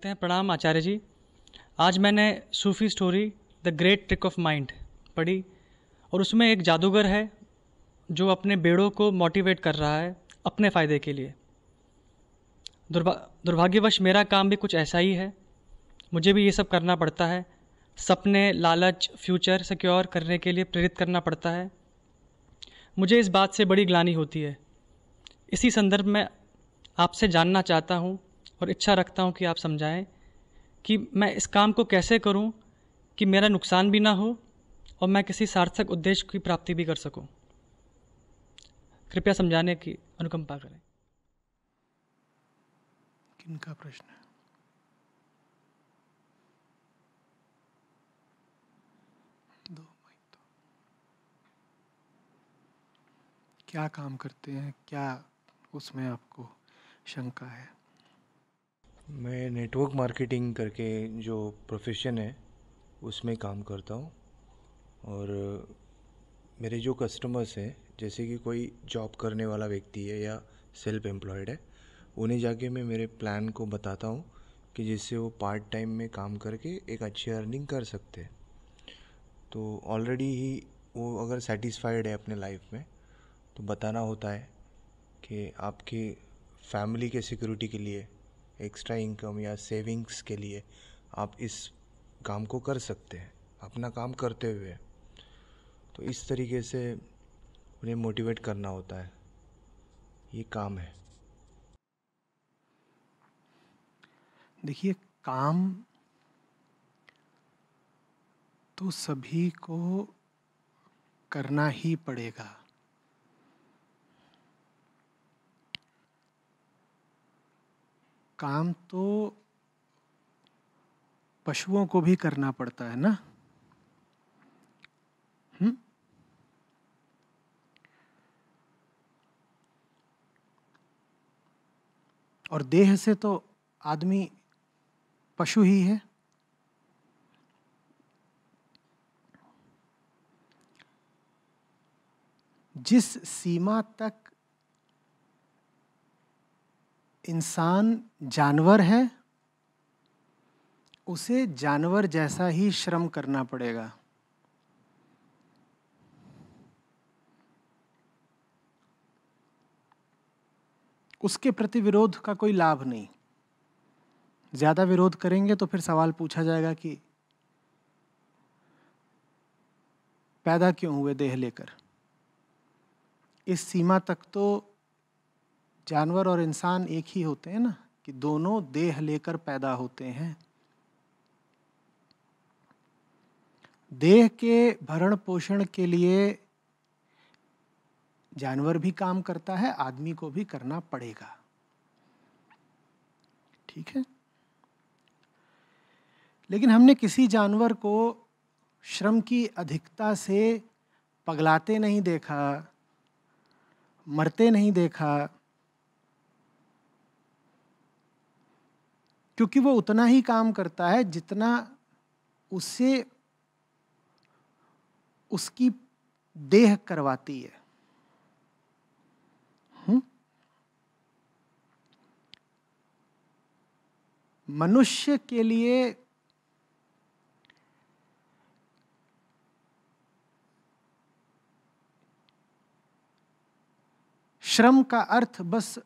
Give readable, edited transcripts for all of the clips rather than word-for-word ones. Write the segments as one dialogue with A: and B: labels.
A: करते हैं। प्रणाम आचार्य जी। आज मैंने सूफी story the great trick of mind पढ़ी और उसमें एक जादूगर है जो अपने बेड़ों को मोटिवेट कर रहा है अपने फ़ायदे के लिए। दुर्भाग्यवश मेरा काम भी कुछ ऐसा ही है। मुझे भी ये सब करना पड़ता है। सपने, लालच, फ्यूचर सिक्योर करने के लिए प्रेरित करना पड़ता है। मुझे इस बात से बड़ी ग्लानि होती है। इसी संदर्भ में आपसे जानना चाहता हूँ और इच्छा रखता हूँ कि आप समझाएं कि मैं इस काम को कैसे करूँ कि मेरा नुकसान भी ना हो और मैं किसी सार्थक उद्देश्य की प्राप्ति भी कर सकूँ। कृपया समझाने की अनुकंपा करें।
B: किनका प्रश्न है? दो माइक दो। क्या काम करते हैं, क्या उसमें आपको शंका है?
C: मैं नेटवर्क मार्केटिंग करके जो प्रोफेशन है उसमें काम करता हूँ। और मेरे जो कस्टमर्स हैं, जैसे कि कोई जॉब करने वाला व्यक्ति है या सेल्फ एम्प्लॉयड है, उन्हें जाके मैं मेरे प्लान को बताता हूँ कि जिससे वो पार्ट टाइम में काम करके एक अच्छी अर्निंग कर सकते हैं। तो ऑलरेडी ही वो अगर सेटिस्फाइड है अपने लाइफ में, तो बताना होता है कि आपकी फैमिली के सिक्योरिटी के लिए, एक्स्ट्रा इनकम या सेविंग्स के लिए आप इस काम को कर सकते हैं अपना काम करते हुए। तो इस तरीके से उन्हें मोटिवेट करना होता है, ये काम है।
B: देखिए, काम तो सभी को करना ही पड़ेगा। काम तो पशुओं को भी करना पड़ता है ना। और देह से तो आदमी पशु ही है। जिस सीमा तक इंसान जानवर है, उसे जानवर जैसा ही श्रम करना पड़ेगा। उसके प्रति विरोध का कोई लाभ नहीं। ज्यादा विरोध करेंगे तो फिर सवाल पूछा जाएगा कि पैदा क्यों हुए देह लेकर। इस सीमा तक तो जानवर और इंसान एक ही होते हैं ना, कि दोनों देह लेकर पैदा होते हैं। देह के भरण पोषण के लिए जानवर भी काम करता है, आदमी को भी करना पड़ेगा। ठीक है। लेकिन हमने किसी जानवर को श्रम की अधिकता से पगलाते नहीं देखा, मरते नहीं देखा, क्योंकि वो उतना ही काम करता है जितना उससे उसकी देह करवाती है। मनुष्य के लिए श्रम का अर्थ बस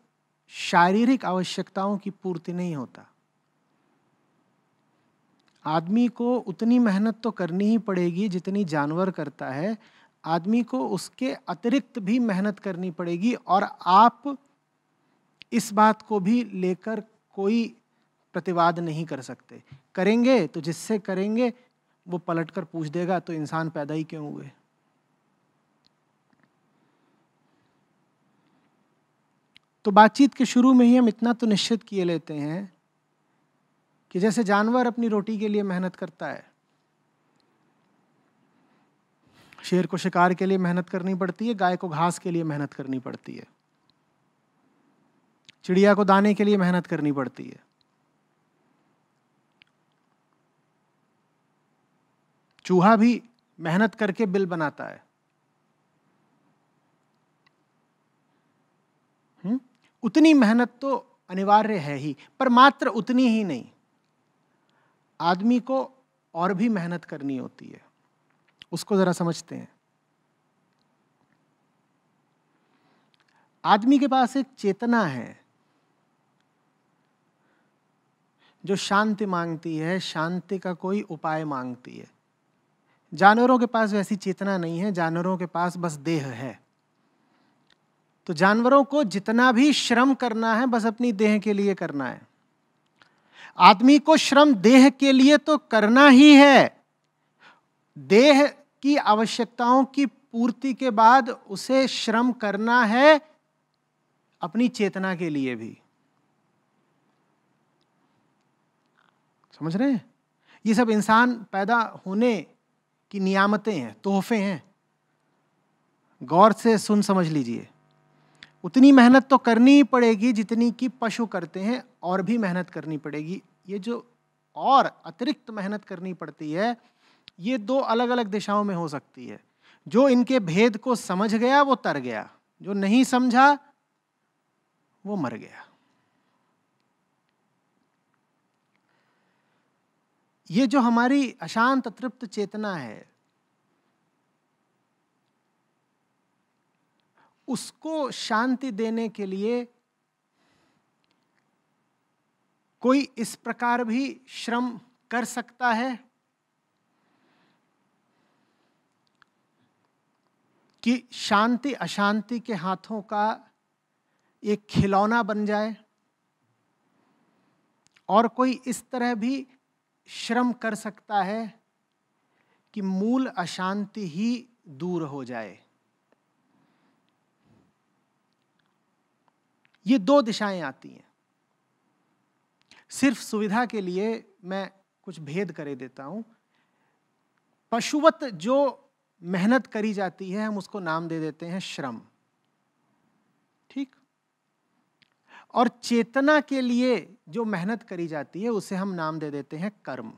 B: शारीरिक आवश्यकताओं की पूर्ति नहीं होता। आदमी को उतनी मेहनत तो करनी ही पड़ेगी जितनी जानवर करता है। आदमी को उसके अतिरिक्त भी मेहनत करनी पड़ेगी। और आप इस बात को भी लेकर कोई प्रतिवाद नहीं कर सकते। करेंगे तो जिससे करेंगे वो पलटकर पूछ देगा, तो इंसान पैदा ही क्यों हुए। तो बातचीत के शुरू में ही हम इतना तो निश्चित किए लेते हैं कि जैसे जानवर अपनी रोटी के लिए मेहनत करता है, शेर को शिकार के लिए मेहनत करनी पड़ती है, गाय को घास के लिए मेहनत करनी पड़ती है, चिड़िया को दाने के लिए मेहनत करनी पड़ती है, चूहा भी मेहनत करके बिल बनाता है। उतनी मेहनत तो अनिवार्य है ही, पर मात्र उतनी ही नहीं। आदमी को और भी मेहनत करनी होती है। उसको जरा समझते हैं। आदमी के पास एक चेतना है जो शांति मांगती है, शांति का कोई उपाय मांगती है। जानवरों के पास वैसी चेतना नहीं है, जानवरों के पास बस देह है। तो जानवरों को जितना भी श्रम करना है बस अपनी देह के लिए करना है। आदमी को श्रम देह के लिए तो करना ही है। देह की आवश्यकताओं की पूर्ति के बाद उसे श्रम करना है अपनी चेतना के लिए भी। समझ रहे हैं? ये सब इंसान पैदा होने की नियामतें हैं, तोहफे हैं। गौर से सुन समझ लीजिए। उतनी मेहनत तो करनी ही पड़ेगी जितनी कि पशु करते हैं, और भी मेहनत करनी पड़ेगी। ये जो और अतिरिक्त मेहनत करनी पड़ती है, ये दो अलग अलग दिशाओं में हो सकती है। जो इनके भेद को समझ गया वो तर गया, जो नहीं समझा वो मर गया। ये जो हमारी अशांत अतृप्त चेतना है, उसको शांति देने के लिए कोई इस प्रकार भी श्रम कर सकता है कि शांति अशांति के हाथों का एक खिलौना बन जाए, और कोई इस तरह भी श्रम कर सकता है कि मूल अशांति ही दूर हो जाए। ये दो दिशाएं आती हैं। सिर्फ सुविधा के लिए मैं कुछ भेद करे देता हूं। पशुवत जो मेहनत करी जाती है, हम उसको नाम दे देते हैं श्रम, ठीक। और चेतना के लिए जो मेहनत करी जाती है उसे हम नाम दे देते हैं कर्म।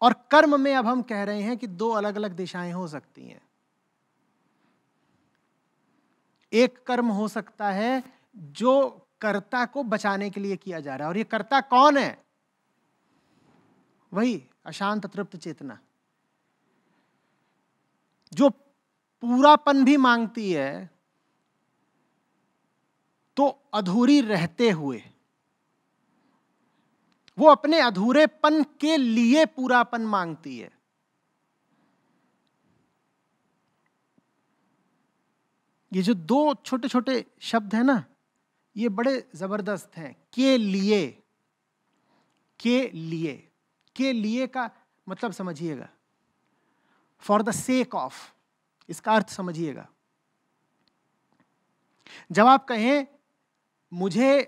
B: और कर्म में अब हम कह रहे हैं कि दो अलग अलग दिशाएं हो सकती हैं। एक कर्म हो सकता है जो कर्ता को बचाने के लिए किया जा रहा है, और ये कर्ता कौन है? वही अशांत तृप्त चेतना, जो पूरापन भी मांगती है तो अधूरी रहते हुए। वो अपने अधूरेपन के लिए पूरापन मांगती है। ये जो दो छोटे छोटे शब्द हैं ना, ये बड़े जबरदस्त हैं। के लिए, के लिए, के लिए का मतलब समझिएगा, फॉर द सेक ऑफ, इसका अर्थ समझिएगा। जब आप कहें मुझे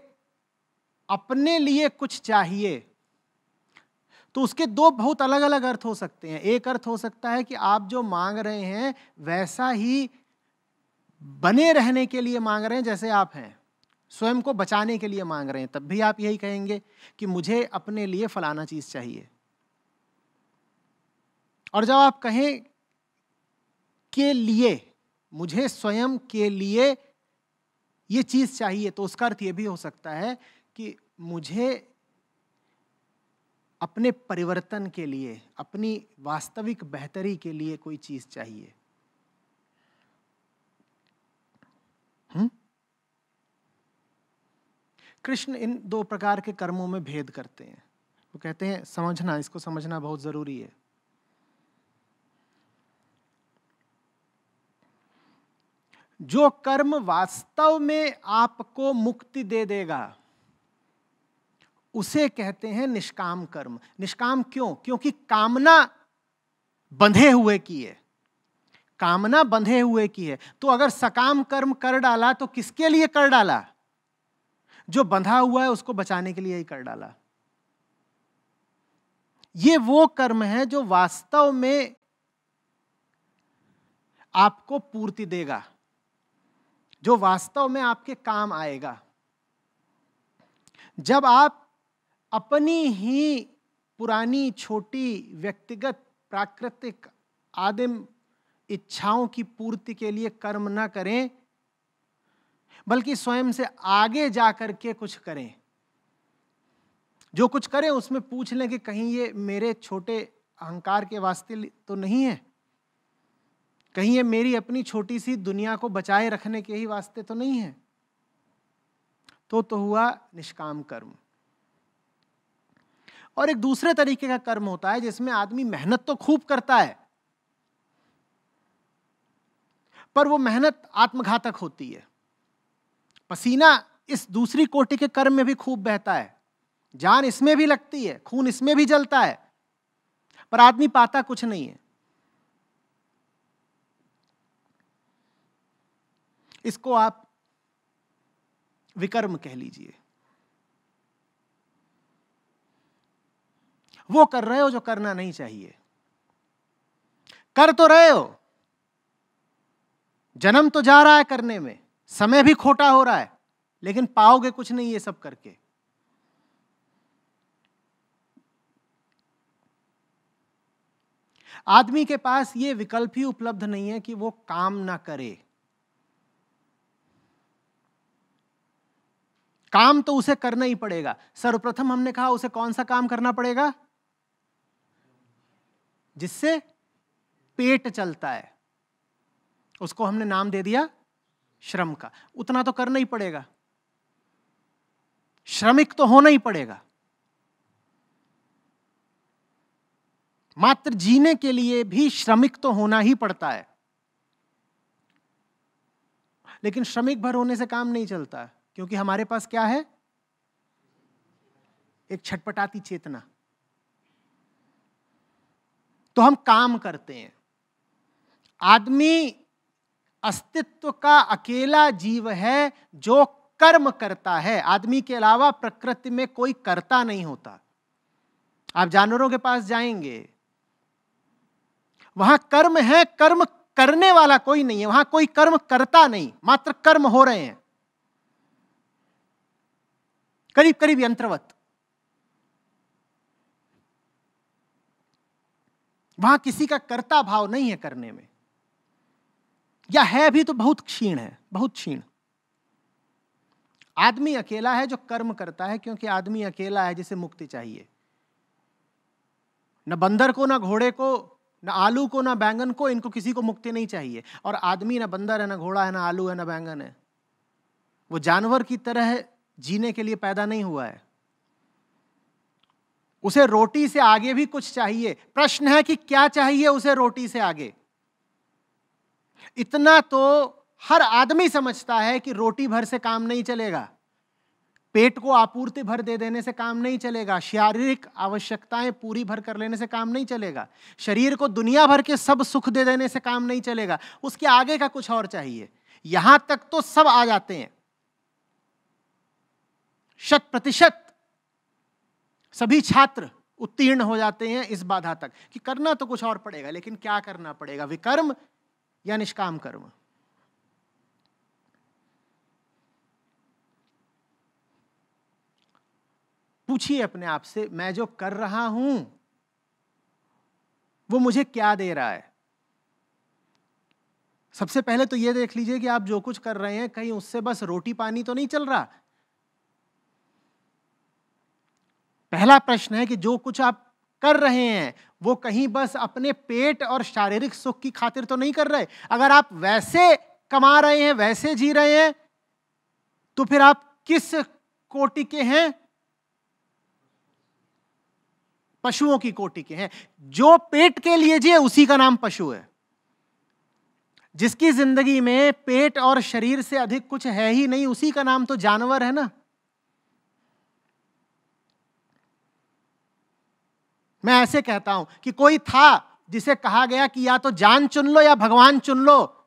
B: अपने लिए कुछ चाहिए, तो उसके दो बहुत अलग अलग अर्थ हो सकते हैं। एक अर्थ हो सकता है कि आप जो मांग रहे हैं वैसा ही बने रहने के लिए मांग रहे हैं जैसे आप हैं, स्वयं को बचाने के लिए मांग रहे हैं, तब भी आप यही कहेंगे कि मुझे अपने लिए फलाना चीज चाहिए। और जब आप कहें के लिए, मुझे स्वयं के लिए ये चीज चाहिए, तो उसका अर्थ यह भी हो सकता है कि मुझे अपने परिवर्तन के लिए, अपनी वास्तविक बेहतरी के लिए कोई चीज चाहिए। कृष्ण इन दो प्रकार के कर्मों में भेद करते हैं। वो कहते हैं समझना, इसको समझना बहुत जरूरी है। जो कर्म वास्तव में आपको मुक्ति दे देगा उसे कहते हैं निष्काम कर्म। निष्काम क्यों? क्योंकि कामना बंधे हुए की है, कामना बंधे हुए की है। तो अगर सकाम कर्म कर डाला तो किसके लिए कर डाला? जो बंधा हुआ है उसको बचाने के लिए ही कर डाला। ये वो कर्म है जो वास्तव में आपको पूर्ति देगा, जो वास्तव में आपके काम आएगा। जब आप अपनी ही पुरानी छोटी व्यक्तिगत प्राकृतिक आदिम इच्छाओं की पूर्ति के लिए कर्म न करें, बल्कि स्वयं से आगे जाकर के कुछ करें, जो कुछ करें उसमें पूछ लें कि कहीं ये मेरे छोटे अहंकार के वास्ते तो नहीं है, कहीं ये मेरी अपनी छोटी सी दुनिया को बचाए रखने के ही वास्ते तो नहीं है। तो हुआ निष्काम कर्म। और एक दूसरे तरीके का कर्म होता है जिसमें आदमी मेहनत तो खूब करता है, पर वो मेहनत आत्मघातक होती है। पसीना इस दूसरी कोटि के कर्म में भी खूब बहता है, जान इसमें भी लगती है, खून इसमें भी जलता है, पर आदमी पाता कुछ नहीं है। इसको आप विकर्म कह लीजिए। वो कर रहे हो जो करना नहीं चाहिए, कर तो रहे हो, जन्म तो जा रहा है करने में, समय भी खोटा हो रहा है, लेकिन पाओगे कुछ नहीं ये सब करके। आदमी के पास ये विकल्प ही उपलब्ध नहीं है कि वो काम ना करे। काम तो उसे करना ही पड़ेगा। सर्वप्रथम हमने कहा उसे कौन सा काम करना पड़ेगा? जिससे पेट चलता है, उसको हमने नाम दे दिया श्रम का। उतना तो करना ही पड़ेगा, श्रमिक तो होना ही पड़ेगा। मात्र जीने के लिए भी श्रमिक तो होना ही पड़ता है, लेकिन श्रमिक भर होने से काम नहीं चलता, क्योंकि हमारे पास क्या है? एक छटपटाती चेतना। तो हम काम करते हैं। आदमी अस्तित्व का अकेला जीव है जो कर्म करता है। आदमी के अलावा प्रकृति में कोई कर्ता नहीं होता। आप जानवरों के पास जाएंगे, वहां कर्म है, कर्म करने वाला कोई नहीं है, वहां कोई कर्म करता नहीं, मात्र कर्म हो रहे हैं, करीब करीब यंत्रवत। वहां किसी का कर्ता भाव नहीं है करने में, या है भी तो बहुत क्षीण है, बहुत क्षीण। आदमी अकेला है जो कर्म करता है, क्योंकि आदमी अकेला है जिसे मुक्ति चाहिए। न बंदर को, न घोड़े को, न आलू को, न बैंगन को, इनको किसी को मुक्ति नहीं चाहिए। और आदमी न बंदर है, न घोड़ा है, न आलू है, न बैंगन है। वो जानवर की तरह जीने के लिए पैदा नहीं हुआ है। उसे रोटी से आगे भी कुछ चाहिए। प्रश्न है कि क्या चाहिए उसे रोटी से आगे? इतना तो हर आदमी समझता है कि रोटी भर से काम नहीं चलेगा, पेट को आपूर्ति भर दे देने से काम नहीं चलेगा, शारीरिक आवश्यकताएं पूरी भर कर लेने से काम नहीं चलेगा, शरीर को दुनिया भर के सब सुख दे देने से काम नहीं चलेगा, उसके आगे का कुछ और चाहिए। यहां तक तो सब आ जाते हैं, 100% सभी छात्र उत्तीर्ण हो जाते हैं इस बाधा तक कि करना तो कुछ और पड़ेगा, लेकिन क्या करना पड़ेगा? विकर्म या निष्काम कर्म? पूछिए अपने आप से, मैं जो कर रहा हूं वो मुझे क्या दे रहा है? सबसे पहले तो यह देख लीजिए कि आप जो कुछ कर रहे हैं कहीं उससे बस रोटी पानी तो नहीं चल रहा। पहला प्रश्न है कि जो कुछ आप कर रहे हैं वो कहीं बस अपने पेट और शारीरिक सुख की खातिर तो नहीं कर रहे। अगर आप वैसे कमा रहे हैं, वैसे जी रहे हैं, तो फिर आप किस कोटि के हैं? पशुओं की कोटि के हैं। जो पेट के लिए जिए उसी का नाम पशु है। जिसकी जिंदगी में पेट और शरीर से अधिक कुछ है ही नहीं, उसी का नाम तो जानवर है ना। मैं ऐसे कहता हूं कि कोई था जिसे कहा गया कि या तो जान चुन लो या भगवान चुन लो,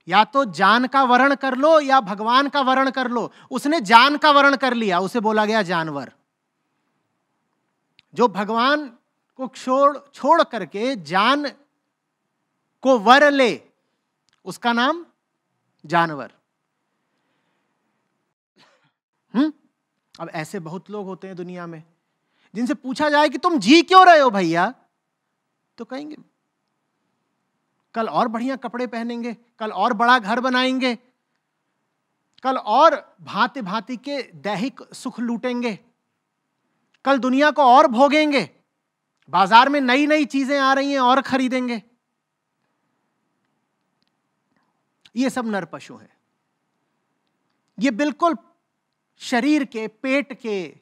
B: या तो जान का वर्ण कर लो या भगवान का वर्ण कर लो। उसने जान का वर्ण कर लिया, उसे बोला गया जानवर। जो भगवान को छोड़ करके जान को वर ले, उसका नाम जानवर। अब ऐसे बहुत लोग होते हैं दुनिया में, जिनसे पूछा जाए कि तुम जी क्यों रहे हो भैया, तो कहेंगे कल और बढ़िया कपड़े पहनेंगे, कल और बड़ा घर बनाएंगे, कल और भांति भांति के दैहिक सुख लूटेंगे, कल दुनिया को और भोगेंगे, बाजार में नई नई चीजें आ रही हैं और खरीदेंगे। ये सब नर पशु हैं। ये बिल्कुल शरीर के, पेट के,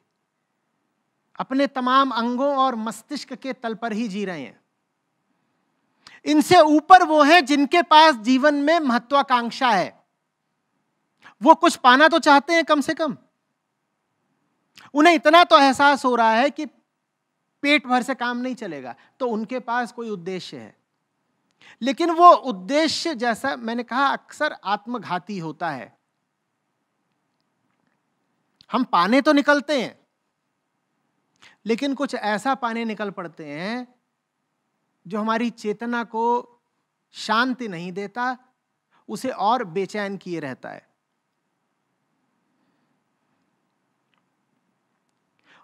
B: अपने तमाम अंगों और मस्तिष्क के तल पर ही जी रहे हैं। इनसे ऊपर वो हैं जिनके पास जीवन में महत्वाकांक्षा है। वो कुछ पाना तो चाहते हैं कम से कम। उन्हें इतना तो एहसास हो रहा है कि पेट भर से काम नहीं चलेगा, तो उनके पास कोई उद्देश्य है। लेकिन वो उद्देश्य, जैसा मैंने कहा, अक्सर आत्मघाती होता है। हम पाने तो निकलते हैं, लेकिन कुछ ऐसा पाने निकल पड़ते हैं जो हमारी चेतना को शांति नहीं देता, उसे और बेचैन किए रहता है।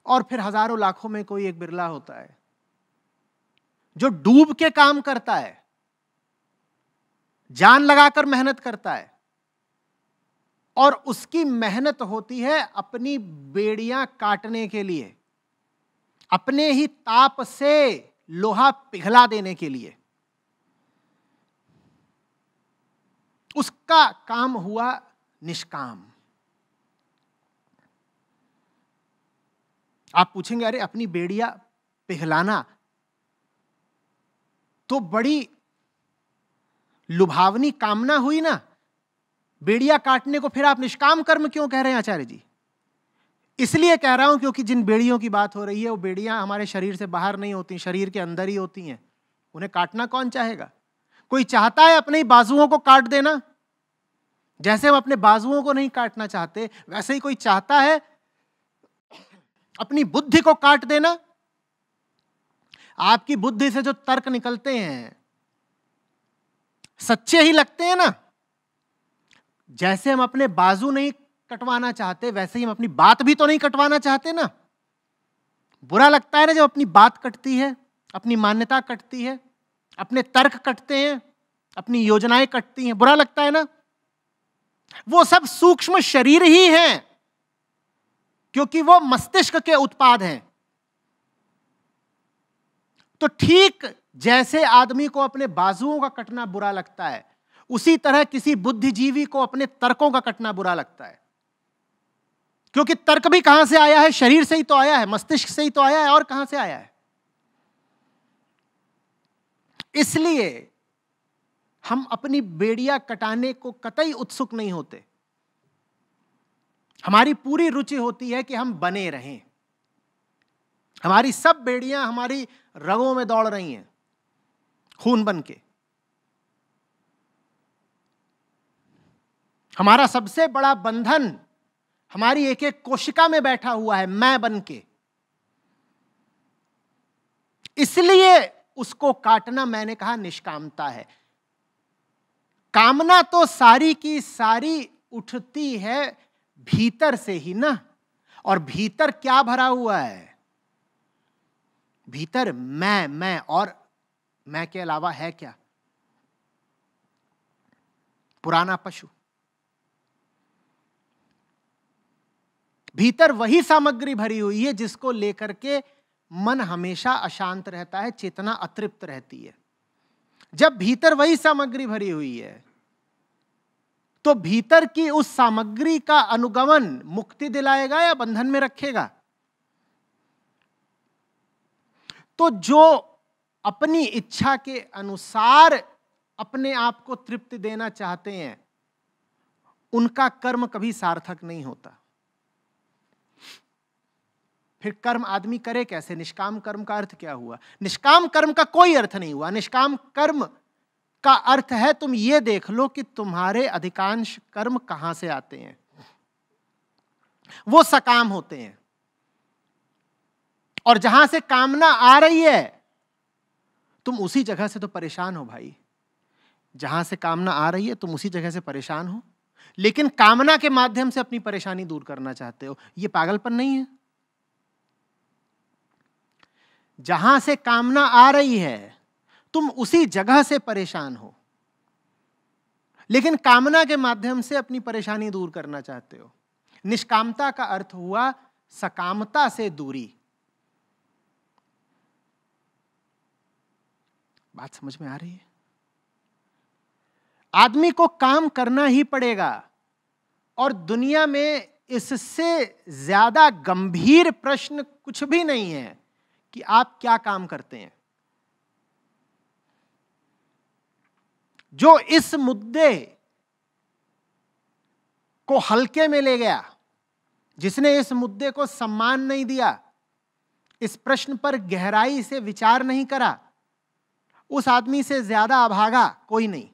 B: और फिर हजारों लाखों में कोई एक बिरला होता है जो डूब के काम करता है, जान लगाकर मेहनत करता है, और उसकी मेहनत होती है अपनी बेड़ियां काटने के लिए, अपने ही ताप से लोहा पिघला देने के लिए। उसका काम हुआ निष्काम। आप पूछेंगे, अरे अपनी बेड़ियां पिघलाना तो बड़ी लुभावनी कामना हुई ना, बेड़ियां काटने को फिर आप निष्काम कर्म क्यों कह रहे हैं आचार्य जी? इसलिए कह रहा हूं क्योंकि जिन बेड़ियों की बात हो रही है वो बेड़ियां हमारे शरीर से बाहर नहीं होती, शरीर के अंदर ही होती हैं। उन्हें काटना कौन चाहेगा? कोई चाहता है अपने ही बाजुओं को काट देना? जैसे हम अपने बाजुओं को नहीं काटना चाहते, वैसे ही कोई चाहता है अपनी बुद्धि को काट देना? आपकी बुद्धि से जो तर्क निकलते हैं सच्चे ही लगते हैं ना। जैसे हम अपने बाजू नहीं कटवाना चाहते, वैसे ही हम अपनी बात भी तो नहीं कटवाना चाहते ना। बुरा लगता है ना जब अपनी बात कटती है, अपनी मान्यता कटती है, अपने तर्क कटते हैं, अपनी योजनाएं कटती हैं, बुरा लगता है ना। वो सब सूक्ष्म शरीर ही हैं, क्योंकि वो मस्तिष्क के उत्पाद हैं। तो ठीक जैसे आदमी को अपने बाजुओं का कटना बुरा लगता है, उसी तरह किसी बुद्धिजीवी को अपने तर्कों का कटना बुरा लगता है। क्योंकि तर्क भी कहां से आया है? शरीर से ही तो आया है, मस्तिष्क से ही तो आया है, और कहां से आया है? इसलिए हम अपनी बेड़ियां कटाने को कतई उत्सुक नहीं होते। हमारी पूरी रुचि होती है कि हम बने रहें। हमारी सब बेड़ियां हमारी रगों में दौड़ रही हैं, खून बन के। हमारा सबसे बड़ा बंधन हमारी एक एक कोशिका में बैठा हुआ है, मैं बन के। इसलिए उसको काटना, मैंने कहा, निष्कामता है। कामना तो सारी की सारी उठती है भीतर से ही ना। और भीतर क्या भरा हुआ है? भीतर मैं, और मैं के अलावा है क्या? पुराना पशु। भीतर वही सामग्री भरी हुई है जिसको लेकर के मन हमेशा अशांत रहता है, चेतना अतृप्त रहती है। जब भीतर वही सामग्री भरी हुई है, तो भीतर की उस सामग्री का अनुगमन मुक्ति दिलाएगा या बंधन में रखेगा? तो जो अपनी इच्छा के अनुसार अपने आप को तृप्ति देना चाहते हैं, उनका कर्म कभी सार्थक नहीं होता। फिर कर्म आदमी करे कैसे? निष्काम कर्म का अर्थ क्या हुआ? निष्काम कर्म का कोई अर्थ नहीं हुआ। निष्काम कर्म का अर्थ है, तुम ये देख लो कि तुम्हारे अधिकांश कर्म कहां से आते हैं। वो सकाम होते हैं। और जहां से कामना आ रही है, तुम उसी जगह से तो परेशान हो भाई। जहां से कामना आ रही है, तुम उसी जगह से परेशान हो, लेकिन कामना के माध्यम से अपनी परेशानी दूर करना चाहते हो। यह पागलपन नहीं है? जहां से कामना आ रही है, तुम उसी जगह से परेशान हो, लेकिन कामना के माध्यम से अपनी परेशानी दूर करना चाहते हो। निष्कामता का अर्थ हुआ सकामता से दूरी। बात समझ में आ रही है? आदमी को काम करना ही पड़ेगा, और दुनिया में इससे ज्यादा गंभीर प्रश्न कुछ भी नहीं है कि आप क्या काम करते हैं। जो इस मुद्दे को हल्के में ले गया, जिसने इस मुद्दे को सम्मान नहीं दिया, इस प्रश्न पर गहराई से विचार नहीं करा, उस आदमी से ज्यादा अभागा कोई नहीं।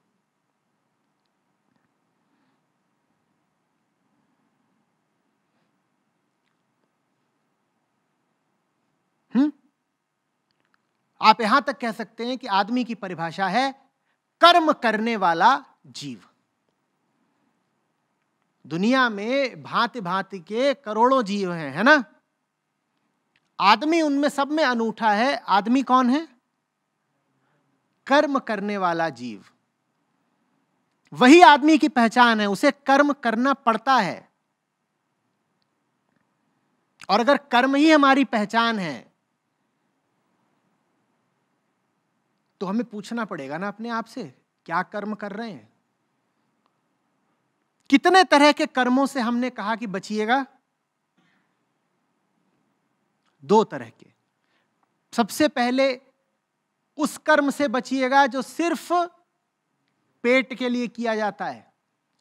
B: आप यहां तक कह सकते हैं कि आदमी की परिभाषा है कर्म करने वाला जीव। दुनिया में भांति भांति के करोड़ों जीव हैं, है ना? आदमी उनमें सब में अनूठा है। आदमी कौन है? कर्म करने वाला जीव। वही आदमी की पहचान है, उसे कर्म करना पड़ता है। और अगर कर्म ही हमारी पहचान है तो हमें पूछना पड़ेगा ना अपने आप से, क्या कर्म कर रहे हैं? कितने तरह के कर्मों से हमने कहा कि बचिएगा? 2 तरह के। सबसे पहले उस कर्म से बचिएगा जो सिर्फ पेट के लिए किया जाता है,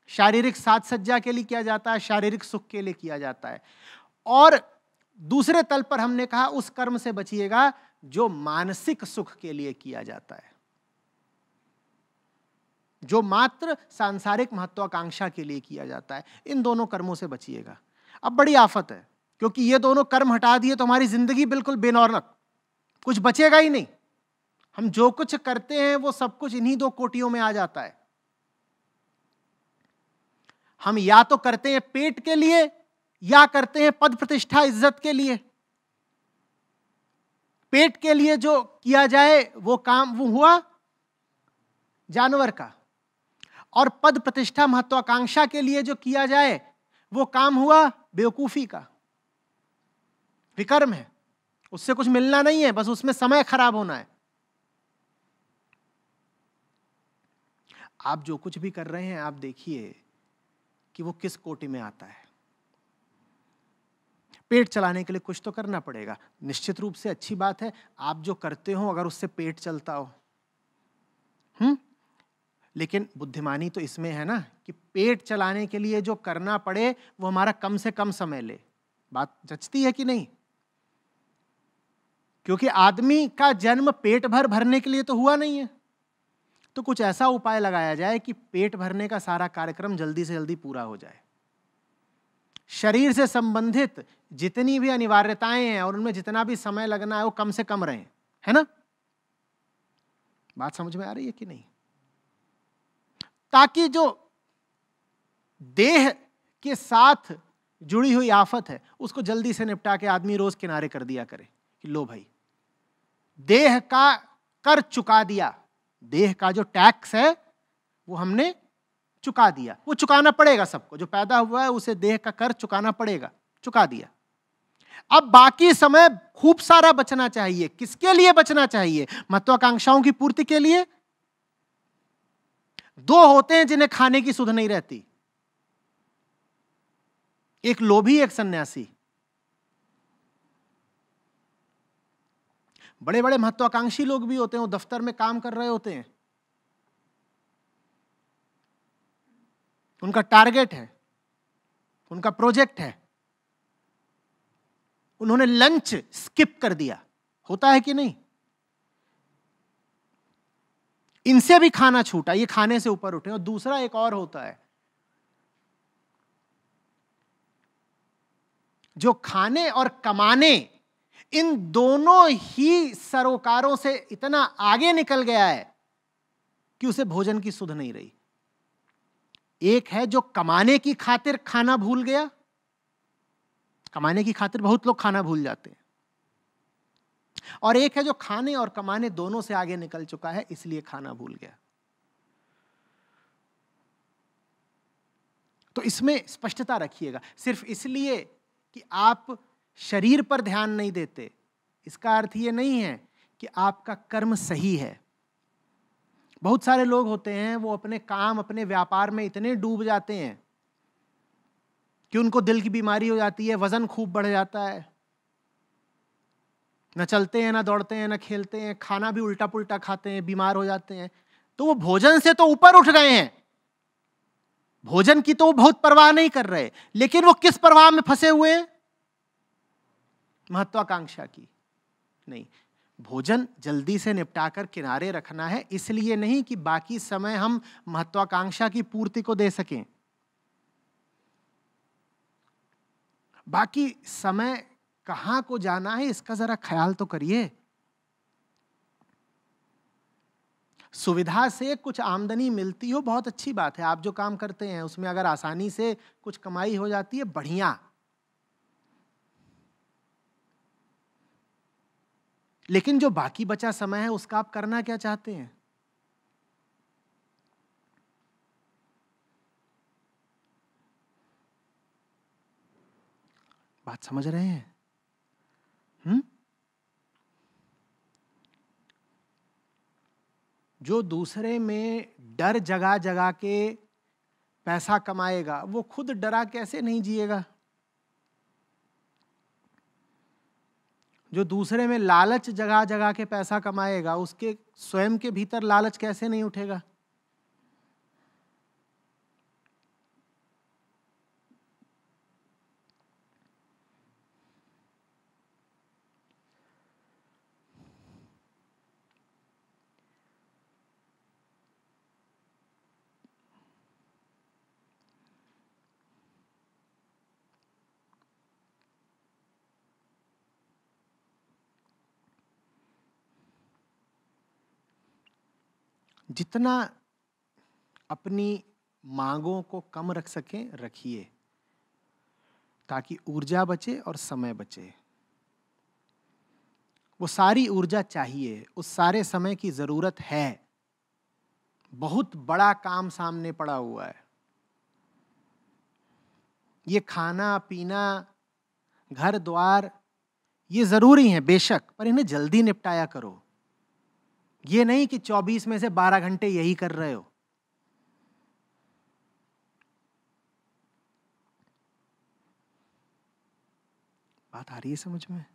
B: शारीरिक साज सज्जा के लिए किया जाता है, शारीरिक सुख के लिए किया जाता है। और दूसरे तल पर हमने कहा उस कर्म से बचिएगा जो मानसिक सुख के लिए किया जाता है, जो मात्र सांसारिक महत्वाकांक्षा के लिए किया जाता है। इन दोनों कर्मों से बचिएगा। अब बड़ी आफत है, क्योंकि ये दोनों कर्म हटा दिए तो हमारी जिंदगी बिल्कुल बेनौरत, कुछ बचेगा ही नहीं। हम जो कुछ करते हैं वो सब कुछ इन्हीं 2 कोटियों में आ जाता है। हम या तो करते हैं पेट के लिए, या करते हैं पद प्रतिष्ठा इज्जत के लिए। पेट के लिए जो किया जाए वो काम वो हुआ जानवर का, और पद प्रतिष्ठा महत्वाकांक्षा के लिए जो किया जाए वो काम हुआ बेवकूफी का, विकर्म है। उससे कुछ मिलना नहीं है, बस उसमें समय खराब होना है। आप जो कुछ भी कर रहे हैं, आप देखिए कि वो किस कोटि में आता है। पेट चलाने के लिए कुछ तो करना पड़ेगा, निश्चित रूप से अच्छी बात है आप जो करते हो अगर उससे पेट चलता हो। लेकिन बुद्धिमानी तो इसमें है ना कि पेट चलाने के लिए जो करना पड़े वो हमारा कम से कम समय ले। बात जचती है कि नहीं? क्योंकि आदमी का जन्म पेट भर भरने के लिए तो हुआ नहीं है। तो कुछ ऐसा उपाय लगाया जाए कि पेट भरने का सारा कार्यक्रम जल्दी से जल्दी पूरा हो जाए। शरीर से संबंधित जितनी भी अनिवार्यताएं हैं और उनमें जितना भी समय लगना है वो कम से कम रहे, है ना? बात समझ में आ रही है कि नहीं? ताकि जो देह के साथ जुड़ी हुई आफत है उसको जल्दी से निपटा के आदमी रोज किनारे कर दिया करे कि लो भाई, देह का कर चुका दिया, देह का जो टैक्स है वो हमने चुका दिया। वो चुकाना पड़ेगा सबको, जो पैदा हुआ है उसे देह का कर चुकाना पड़ेगा, चुका दिया। अब बाकी समय खूब सारा बचना चाहिए। किसके लिए बचना चाहिए? महत्वाकांक्षाओं की पूर्ति के लिए। 2 होते हैं जिन्हें खाने की सुध नहीं रहती, एक लोभी, एक सन्यासी। बड़े बड़े महत्वाकांक्षी लोग भी होते हैं, वो दफ्तर में काम कर रहे होते हैं, उनका टारगेट है, उनका प्रोजेक्ट है, उन्होंने लंच स्किप कर दिया, होता है कि नहीं? इनसे भी खाना छूटा, ये खाने से ऊपर उठे। और दूसरा एक और होता है जो खाने और कमाने इन दोनों ही सरोकारों से इतना आगे निकल गया है कि उसे भोजन की सुध नहीं रही। एक है जो कमाने की खातिर खाना भूल गया, कमाने की खातिर बहुत लोग खाना भूल जाते हैं, और एक है जो खाने और कमाने दोनों से आगे निकल चुका है इसलिए खाना भूल गया। तो इसमें स्पष्टता रखिएगा। सिर्फ इसलिए कि आप शरीर पर ध्यान नहीं देते इसका अर्थ यह नहीं है कि आपका कर्म सही है। बहुत सारे लोग होते हैं वो अपने काम, अपने व्यापार में इतने डूब जाते हैं कि उनको दिल की बीमारी हो जाती है, वजन खूब बढ़ जाता है, न चलते हैं, न दौड़ते हैं, न खेलते हैं, खाना भी उल्टा पुल्टा खाते हैं, बीमार हो जाते हैं। तो वो भोजन से तो ऊपर उठ गए हैं, भोजन की तो वो बहुत परवाह नहीं कर रहे, लेकिन वो किस परवाह में फंसे हुए हैं? महत्वाकांक्षा की। नहीं, भोजन जल्दी से निपटाकर किनारे रखना है, इसलिए नहीं कि बाकी समय हम महत्वाकांक्षा की पूर्ति को दे सकें। बाकी समय कहां को जाना है इसका जरा ख्याल तो करिए। सुविधा से कुछ आमदनी मिलती हो बहुत अच्छी बात है, आप जो काम करते हैं उसमें अगर आसानी से कुछ कमाई हो जाती है बढ़िया, लेकिन जो बाकी बचा समय है उसका आप करना क्या चाहते हैं? बात समझ रहे हैं? जो दूसरे में डर जगा जगा के पैसा कमाएगा वो खुद डरा कैसे नहीं जिएगा? जो दूसरे में लालच जगा जगा के पैसा कमाएगा उसके स्वयं के भीतर लालच कैसे नहीं उठेगा? जितना अपनी मांगों को कम रख सकें रखिए, ताकि ऊर्जा बचे और समय बचे। वो सारी ऊर्जा चाहिए, उस सारे समय की जरूरत है। बहुत बड़ा काम सामने पड़ा हुआ है। ये खाना पीना, घर द्वार, ये जरूरी है बेशक, पर इन्हें जल्दी निपटाया करो। ये नहीं कि 24 में से 12 घंटे यही कर रहे हो। बात आ रही है समझ में?